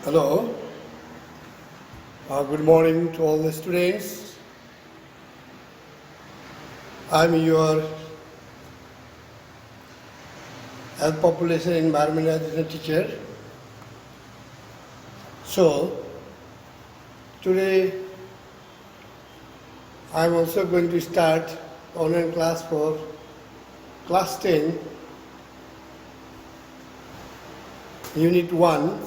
Hello. Good morning to all the students. I'm your health population environment education teacher. So, today I'm also going to start online class for class 10, unit 1,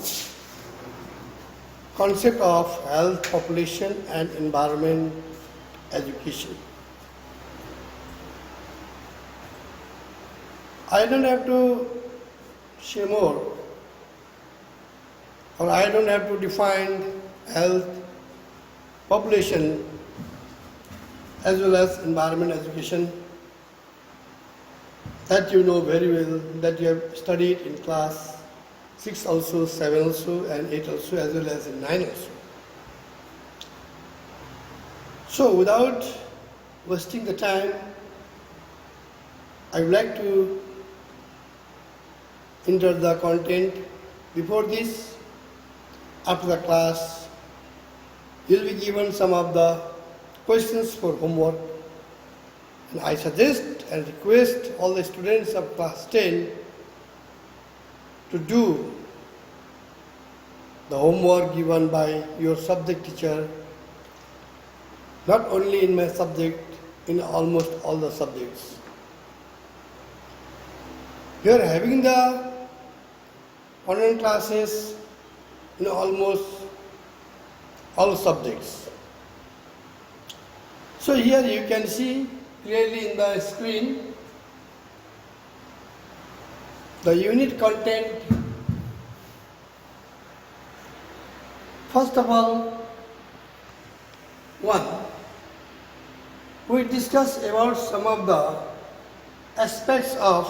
concept of health, population and environment education. I don't have to say more, or I don't have to define health, population as well as environment education. That you know very well, that you have studied in class 6 also, 7 also, and 8 also, as well as in 9 also. So, without wasting the time, I would like to enter the content. Before this, after the class, you will be given some of the questions for homework. And I suggest and request all the students of class 10 to do the homework given by your subject teacher, not only in my subject, in almost all the subjects. We are having the online classes in almost all subjects. So here you can see clearly in the screen the unit content. First of all, 1, we discuss about some of the aspects of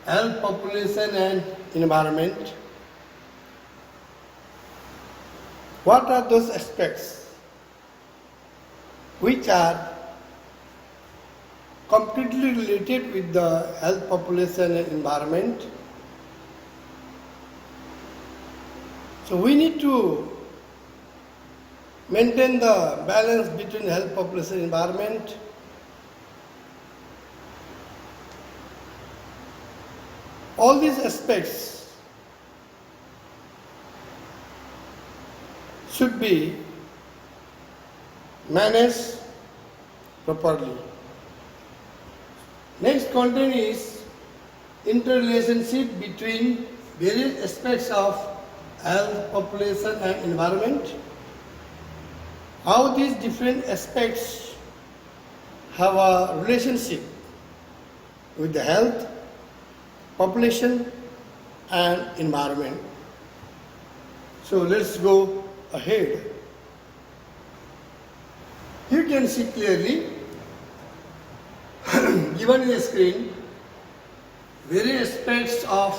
health, population and environment. What are those aspects which are completely related with the health, population and environment? So we need to maintain the balance between health, population and environment. All these aspects should be managed properly. Next content is interrelationship between various aspects of health, population and environment. How these different aspects have a relationship with the health, population and environment. So let's go ahead. You can see clearly given in the screen various aspects of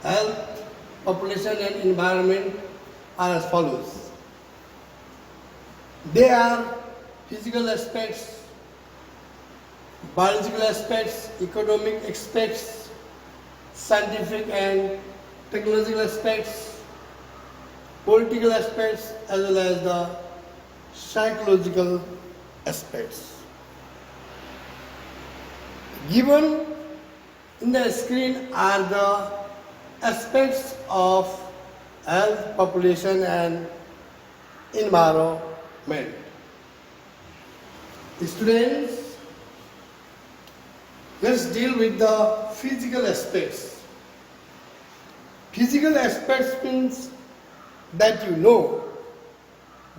health, population and environment are as follows. They are physical aspects, biological aspects, economic aspects, scientific and technological aspects, political aspects as well as the psychological aspects. Given in the screen are the aspects of health, population and environment. Students, let's deal with the physical aspects. Physical aspects means that you know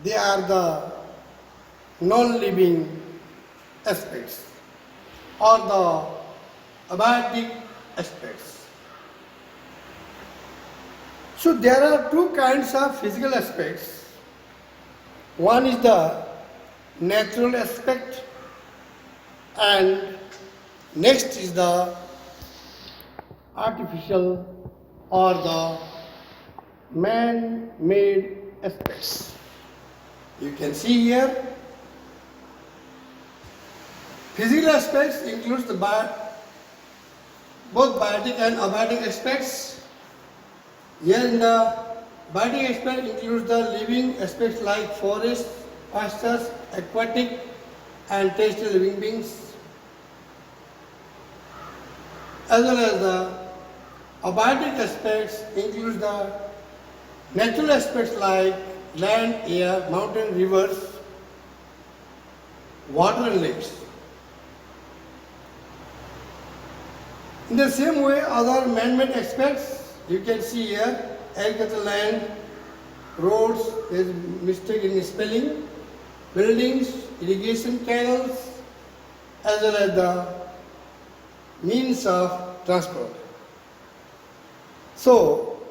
they are the non-living aspects or the abiotic aspects. So there are two kinds of physical aspects. One is the natural aspect and next is the artificial or the man-made aspects. You can see here physical aspects includes both biotic and abiotic aspects. Here in the biological aspect includes the living aspects like forests, pastures, aquatic and terrestrial living beings, as well as the abiotic aspects includes the natural aspects like land, air, mountain, rivers, water and lakes. In the same way, other man-made aspects you can see here: agricultural land, roads, there is mistake in spelling, buildings, irrigation canals, as well as the means of transport. So,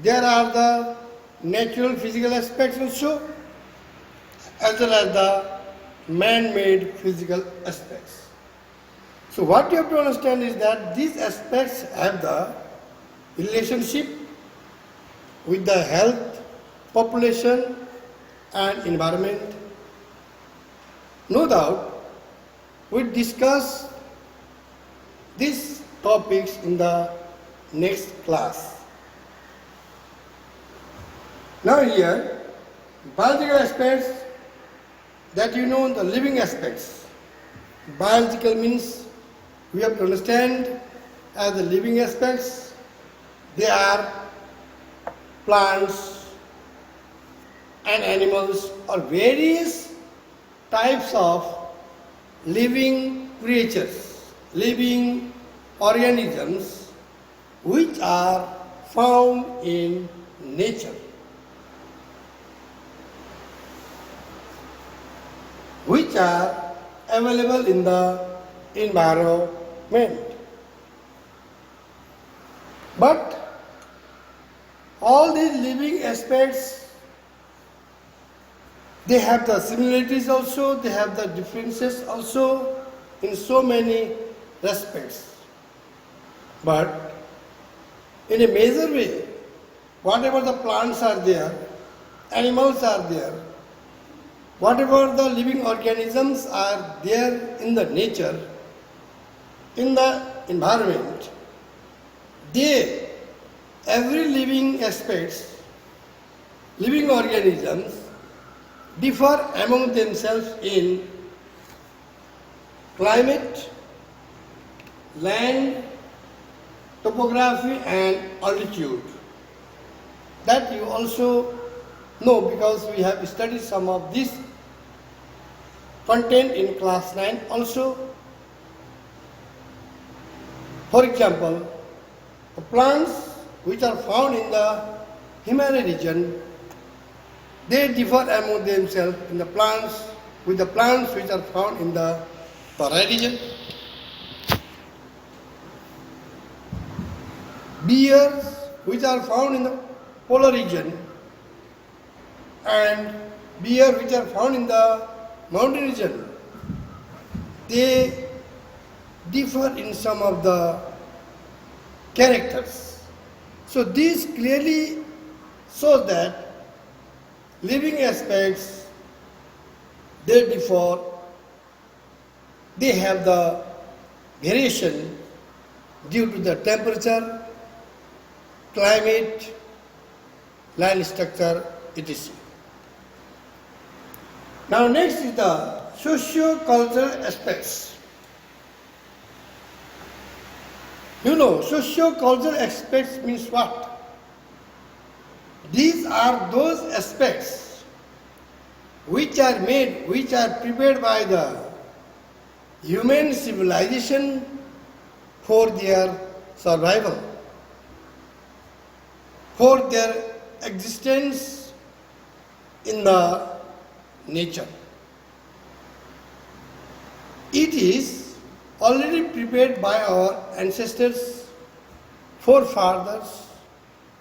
there are the natural physical aspects also, as well as the man-made physical aspects. So what you have to understand is that these aspects have the relationship with the health, population and environment. No doubt, we discuss these topics in the next class. Now here, biological aspects that you know, the living aspects. Biological means we have to understand as the living aspects, they are plants and animals or various types of living creatures, living organisms which are found in nature, which are available in the environment. But all these living aspects, they have the similarities also, they have the differences also in so many respects. But in a major way, whatever the plants are there, animals are there, whatever the living organisms are there in the nature, in the environment, they, every living aspects, living organisms differ among themselves in climate, land, topography and altitude. That you also know because we have studied some of this content in class 9 also. For example, the plants which are found in the Himalaya region, they differ among themselves in the plants with the plants which are found in the Tarai region. Bears which are found in the polar region and bear which are found in the mountain region, they differ in some of the characters. So this clearly shows that living aspects, they differ, they have the variation due to the temperature, climate, land structure, etc. Now next is the socio-cultural aspects. You know, socio-cultural aspects means what? These are those aspects which are prepared by the human civilization for their survival, for their existence in the nature. It is already prepared by our ancestors, forefathers,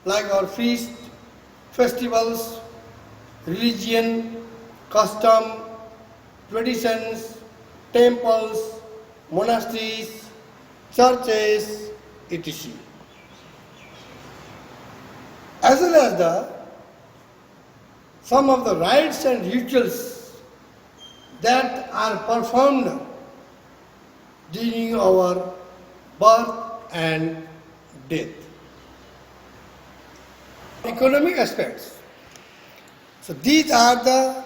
like our feasts, festivals, religion, custom, traditions, temples, monasteries, churches, etc. As well as some of the rites and rituals that are performed during our birth and death. economic aspects. So these are the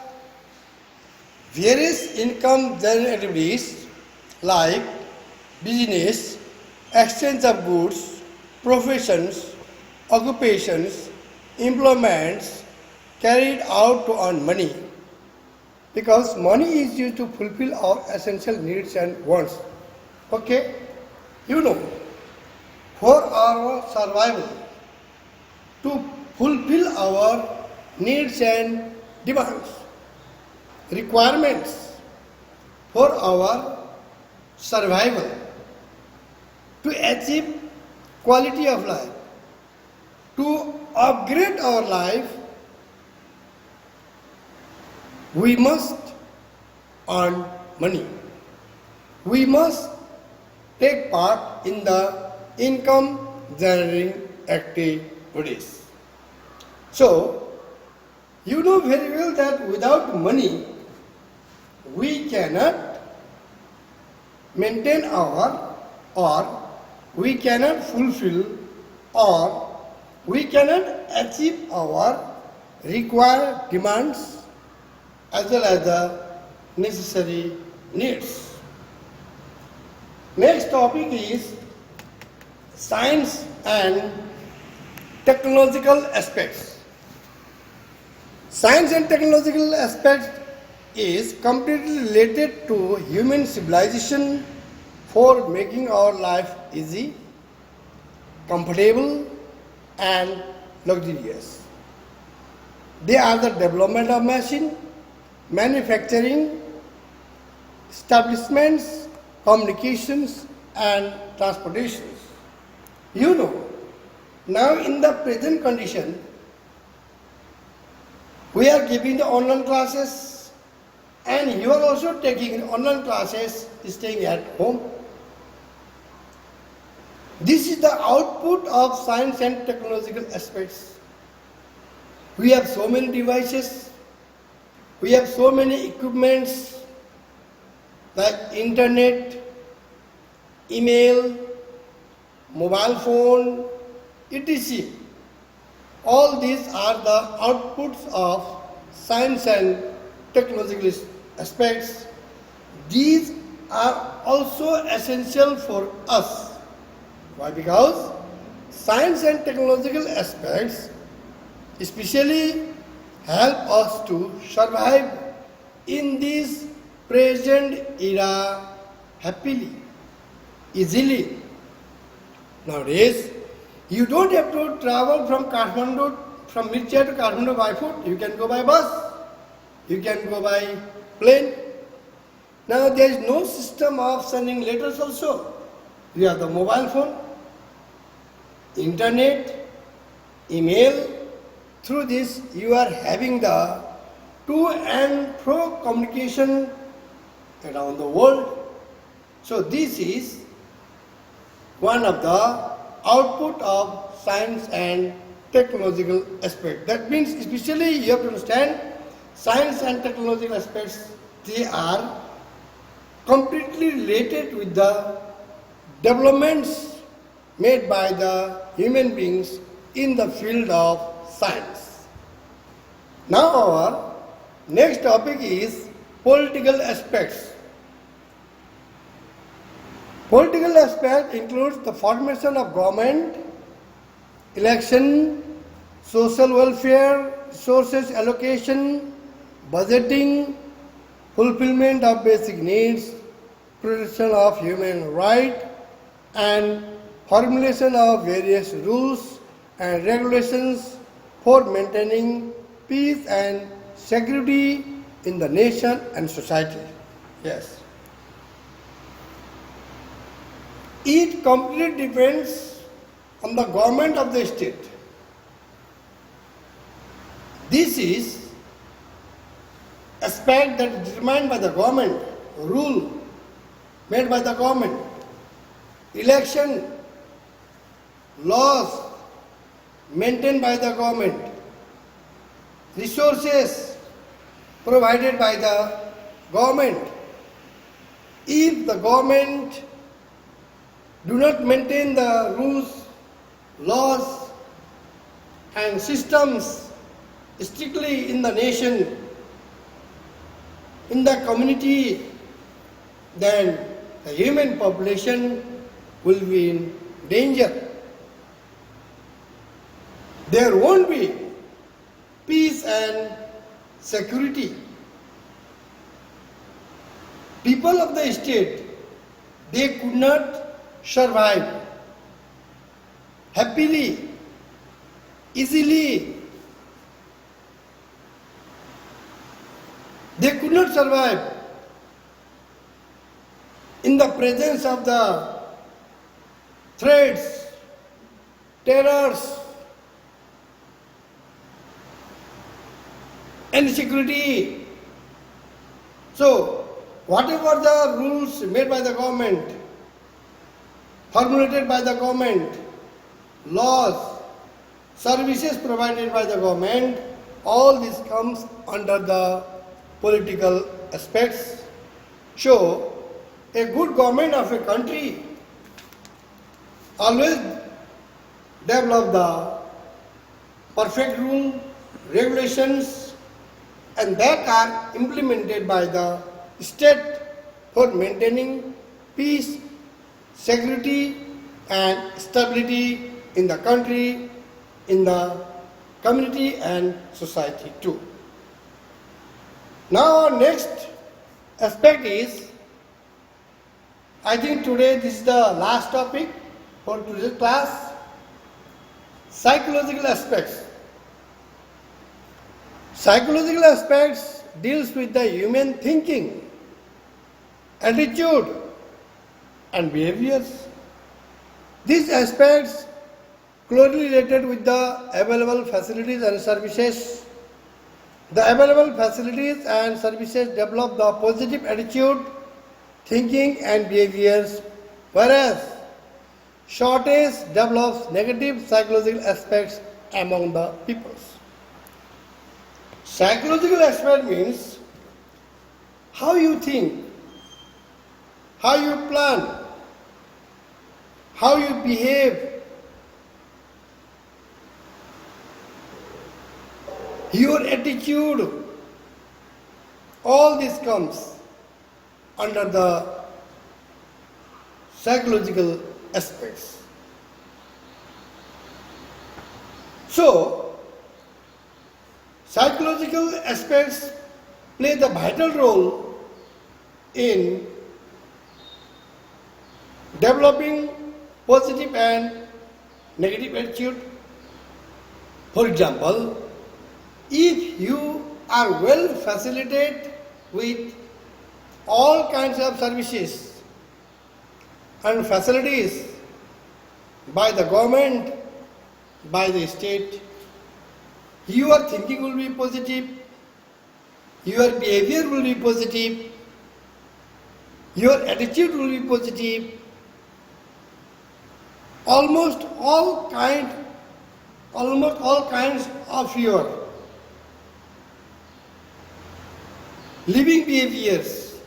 various income generators like business, exchange of goods, professions, occupations, employments carried out to earn money. Because money is used to fulfill our essential needs and wants. Okay? You know, for our survival, to fulfill our needs and demands, requirements for our survival, to achieve quality of life, to upgrade our life, we must earn money. We must take part in the income generating activities. So, you know very well that without money, we cannot maintain our, or we cannot fulfill, or we cannot achieve our required demands as well as the necessary needs. Next topic is science and technological aspects. Science and technological aspects is completely related to human civilization for making our life easy, comfortable and luxurious. They are the development of machine, manufacturing, establishments, communications and transportations. You know, now in the present condition, we are giving the online classes and you are also taking online classes staying at home. This is the output of science and technological aspects. We have so many devices, we have so many equipments like internet, email, mobile phone, etc. All these are the outputs of science and technological aspects. These are also essential for us. Why? Because science and technological aspects especially help us to survive in this present era happily, easily. Nowadays, you don't have to travel from Kathmandu, from Mirchia to Kathmandu by foot. You can go by bus, you can go by plane. Now there is no system of sending letters also. You have the mobile phone, internet, email. Through this you are having the to and fro communication around the world. So this is one of the output of science and technological aspect. That means especially you have to understand science and technological aspects, they are completely related with the developments made by the human beings in the field of science. Now our next topic is political aspects. Political aspect includes the formation of government, election, social welfare, resources allocation, budgeting, fulfillment of basic needs, protection of human rights, and formulation of various rules and regulations for maintaining peace and security in the nation and society. Yes. It completely depends on the government of the state. This is aspect that is determined by the government, rule made by the government, election, laws maintained by the government, resources provided by the government. If the government do not maintain the rules, laws, and systems strictly in the nation, in the community, then the human population will be in danger. There won't be peace and security. People of the state, they could not survive happily, easily. They could not survive in the presence of the threats, terrors, insecurity. So, whatever the rules made by the government, formulated by the government, laws, services provided by the government, all this comes under the political aspects. So, a good government of a country always develop the perfect rule, regulations, and that are implemented by the state for maintaining peace, security, and stability in the country, in the community, and society too. Now, our next aspect is, I think today this is the last topic for today's class, psychological aspects. Psychological aspects deals with the human thinking, attitude, and behaviors. These aspects closely related with the available facilities and services. The available facilities and services develop the positive attitude, thinking, and behaviors, whereas shortage develops negative psychological aspects among the peoples. Psychological aspect means how you think, how you plan, how you behave, your attitude, all this comes under the psychological aspects. So, psychological aspects play the vital role in developing positive and negative attitude. For example, if you are well facilitated with all kinds of services and facilities by the government, by the state, your thinking will be positive, your behavior will be positive, your attitude will be positive, almost all kinds of your living behaviors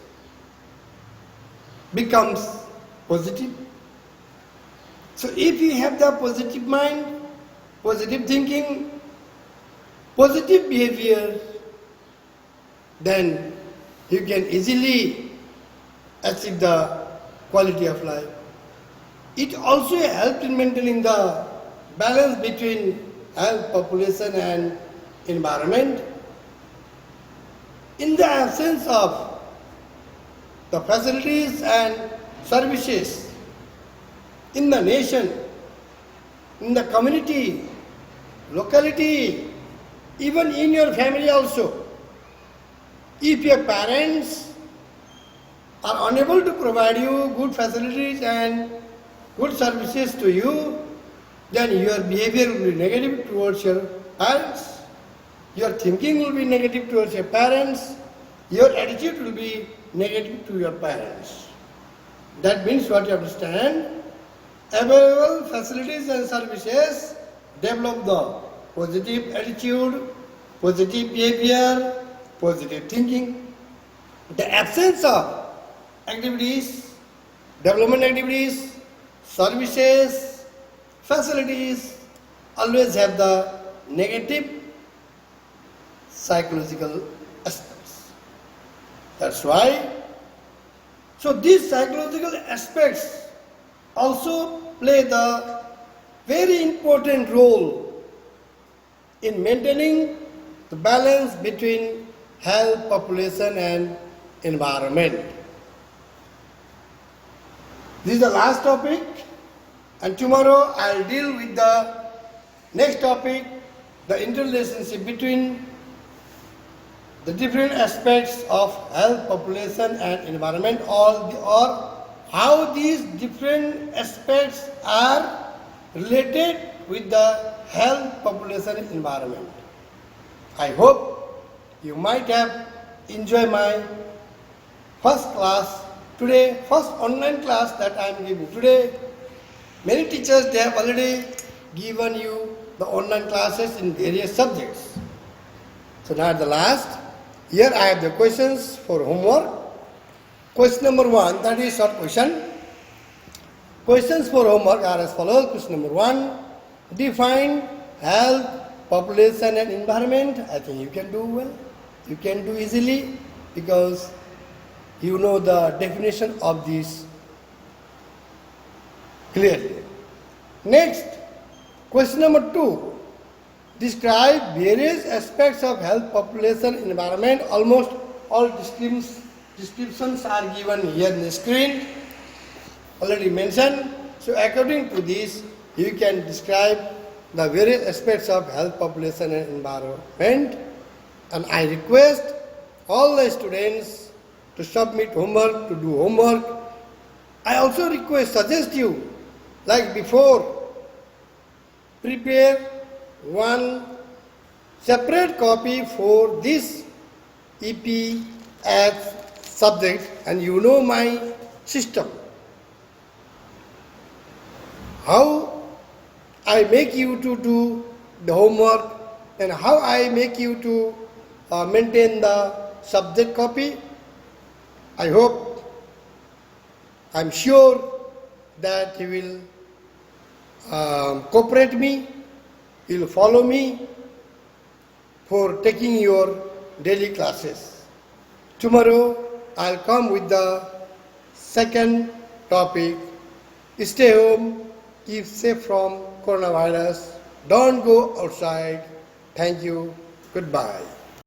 becomes positive. So if you have the positive mind, positive thinking, positive behavior, then you can easily achieve the quality of life. It also helps in maintaining the balance between health, population, and environment. In the absence of the facilities and services in the nation, in the community, locality, even in your family also, if your parents are unable to provide you good facilities and good services to you, then your behavior will be negative towards your parents, your thinking will be negative towards your parents, your attitude will be negative to your parents. That means what you understand, available facilities and services develop the positive attitude, positive behavior, positive thinking. The absence of activities, development activities, services, facilities always have the negative psychological aspects. That's why, so these psychological aspects also play the very important role in maintaining the balance between health, population and environment. This is the last topic, and tomorrow I'll deal with the next topic, the interrelationship between the different aspects of health, population and environment, or how these different aspects are related with the health, population and environment. I hope you might have enjoyed my first class today, first online class that I am giving today. Many teachers, they have already given you the online classes in various subjects. So now at the last, here I have the questions for homework. Question number 1, that is short question. Questions for homework are as follows. Question number 1, define health, population and environment. I think you can do well. You can do easily because you know the definition of these clearly. Next, question number 2. Describe various aspects of health, population, environment. Almost all descriptions are given here in the screen, already mentioned. So according to this, you can describe the various aspects of health, population and environment. And I request all the students to submit homework, to do homework. I also suggest you, like before, prepare one separate copy for this EPS subject, and you know my system. How I make you to do the homework and how I make you to maintain the subject copy. I hope, I'm sure that you will cooperate me, you will follow me for taking your daily classes. Tomorrow I'll come with the second topic. Stay home, keep safe from coronavirus, don't go outside. Thank you, goodbye.